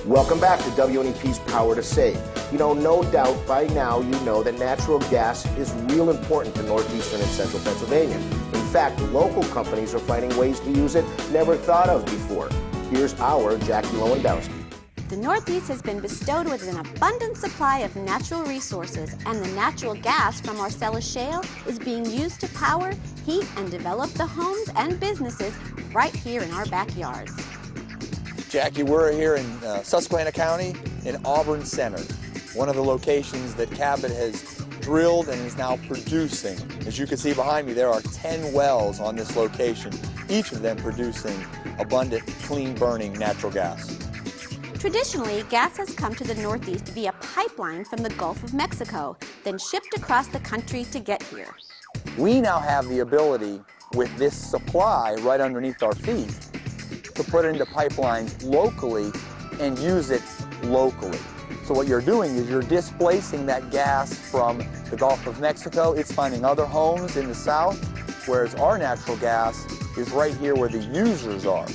Welcome back to WNEP's Power to Save. You know, no doubt by now you know that natural gas is real important to northeastern and central Pennsylvania. In fact, local companies are finding ways to use it never thought of before. Here's our Jackie Lewandowski. The Northeast has been bestowed with an abundant supply of natural resources, and the natural gas from Marcellus Shale is being used to power, heat, and develop the homes and businesses right here in our backyards. Jackie, we're here in Susquehanna County in Auburn Center, one of the locations that Cabot has drilled and is now producing. As you can see behind me, there are 10 wells on this location, each of them producing abundant, clean-burning natural gas. Traditionally, gas has come to the Northeast via pipeline from the Gulf of Mexico, then shipped across the country to get here. We now have the ability, with this supply right underneath our feet, to put it into pipelines locally and use it locally. So what you're doing is you're displacing that gas from the Gulf of Mexico. It's finding other homes in the south, whereas our natural gas is right here where the users are.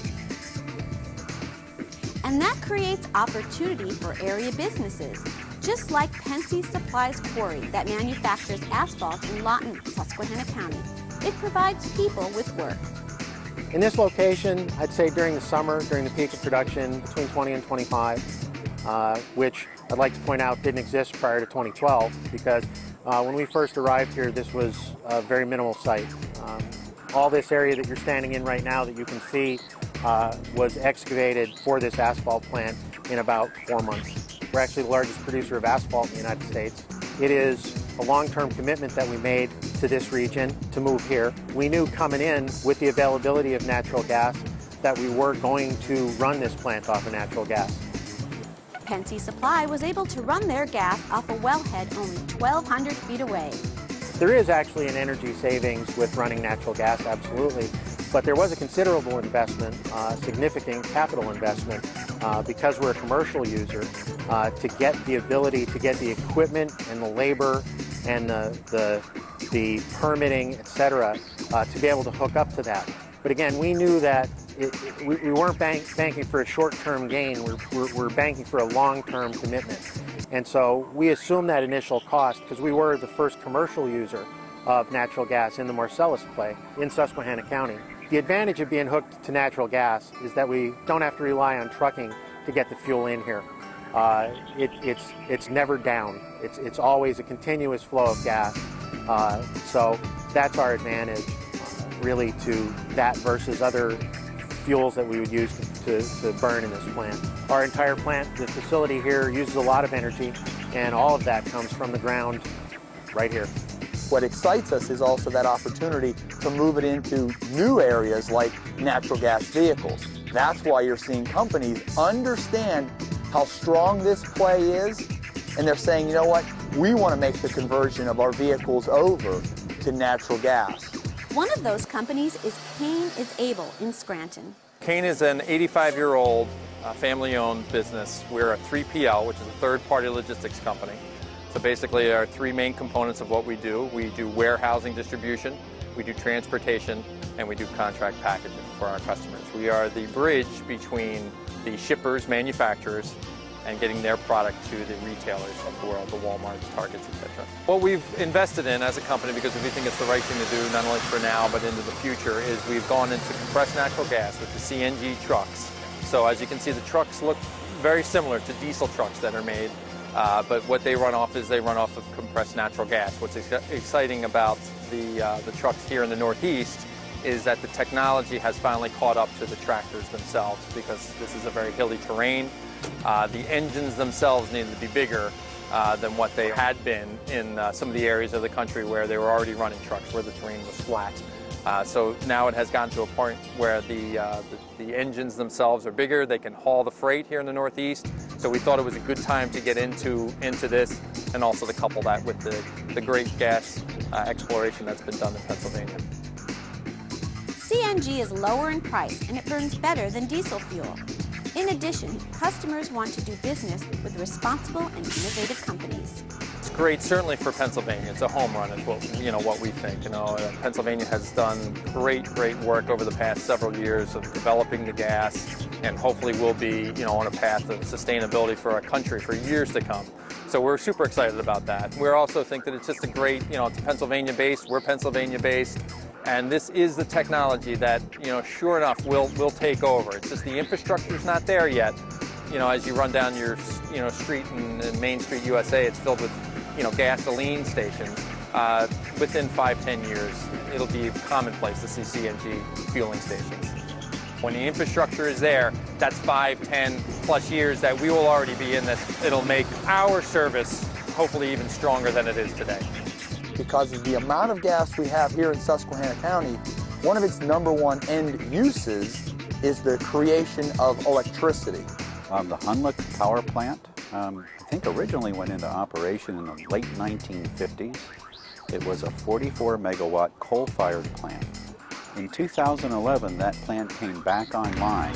And that creates opportunity for area businesses, just like Pennsy Supply's quarry that manufactures asphalt in Lawton, Susquehanna County. It provides people with work. In this location, I'd say during the summer, during the peak of production, between 20 and 25, which I'd like to point out didn't exist prior to 2012, because when we first arrived here, this was a very minimal site. All this area that you're standing in right now that you can see was excavated for this asphalt plant in about 4 months. We're actually the largest producer of asphalt in the United States. It is a long-term commitment that we made to this region to move here. We knew coming in with the availability of natural gas that we were going to run this plant off of natural gas. Pennsy Supply was able to run their gas off a wellhead only 1,200 feet away. There is actually an energy savings with running natural gas, absolutely, but there was a considerable investment, significant capital investment, because we're a commercial user, to get the ability to get the equipment and the labor and the permitting, etc., to be able to hook up to that. But again, we knew that we weren't banking for a short-term gain. We're banking for a long-term commitment. And so we assumed that initial cost because we were the first commercial user of natural gas in the Marcellus play in Susquehanna County. The advantage of being hooked to natural gas is that we don't have to rely on trucking to get the fuel in here. It's never down. It's always a continuous flow of gas. So that's our advantage, really, to that versus other fuels that we would use to burn in this plant. Our entire plant, the facility here, uses a lot of energy, and all of that comes from the ground right here. What excites us is also that opportunity to move it into new areas like natural gas vehicles. That's why you're seeing companies understand how strong this play is, and they're saying, you know what, we want to make the conversion of our vehicles over to natural gas. One of those companies is Kane is Able in Scranton. Kane is an 85-year-old family-owned business. We're a 3PL, which is a third-party logistics company. So basically, there are three main components of what we do. We do warehousing distribution, we do transportation, and we do contract packaging for our customers. We are the bridge between the shippers, manufacturers, and getting their product to the retailers of the world, the Walmarts, Targets, etc. What we've invested in as a company, because we think it's the right thing to do, not only for now but into the future, is we've gone into compressed natural gas with the CNG trucks. So as you can see, the trucks look very similar to diesel trucks that are made, but what they run off is they run off of compressed natural gas. What's exciting about the trucks here in the Northeast is that the technology has finally caught up to the tractors themselves, because this is a very hilly terrain. The engines themselves needed to be bigger than what they had been in some of the areas of the country where they were already running trucks, where the terrain was flat. So now it has gotten to a point where the engines themselves are bigger. They can haul the freight here in the Northeast. So we thought it was a good time to get into this, and also to couple that with the great gas exploration that's been done in Pennsylvania. CNG is lower in price, and it burns better than diesel fuel. In addition, customers want to do business with responsible and innovative companies. great, certainly for Pennsylvania. It's a home run, is what we think. Pennsylvania has done great work over the past several years of developing the gas, and hopefully will be, on a path of sustainability for our country for years to come. So we're super excited about that. We also think that it's just a great, it's Pennsylvania-based. We're Pennsylvania-based. And this is the technology that, sure enough, will take over. It's just the infrastructure's not there yet. As you run down your, street in Main Street, USA, it's filled with, gasoline stations. Within 5-10 years, it'll be commonplace to see CNG fueling stations. When the infrastructure is there, that's 5-10 plus years that we will already be in this. It'll make our service hopefully even stronger than it is today. Because of the amount of gas we have here in Susquehanna County, one of its #1 end uses is the creation of electricity. The Hunlick power plant, I think originally went into operation in the late 1950s. It was a 44 megawatt coal-fired plant. In 2011, that plant came back online,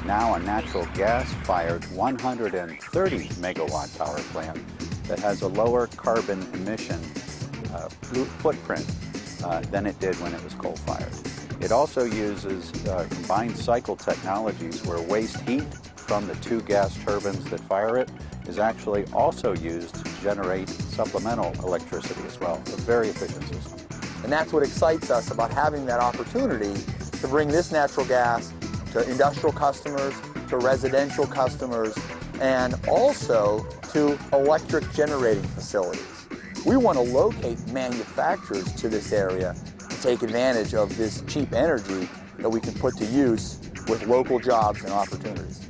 now a natural gas-fired 130 megawatt power plant that has a lower carbon emission footprint than it did when it was coal-fired. It also uses combined cycle technologies where waste heat from the 2 gas turbines that fire it is actually also used to generate supplemental electricity as well. A very efficient system. And that's what excites us about having that opportunity to bring this natural gas to industrial customers, to residential customers, and also to electric generating facilities. We want to locate manufacturers to this area to take advantage of this cheap energy that we can put to use with local jobs and opportunities.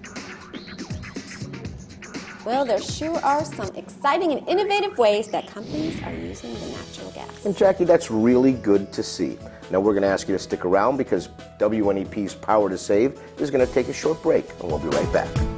Well, there sure are some exciting and innovative ways that companies are using the natural gas. And Jackie, that's really good to see. Now we're going to ask you to stick around because WNEP's Power to Save is going to take a short break, and we'll be right back.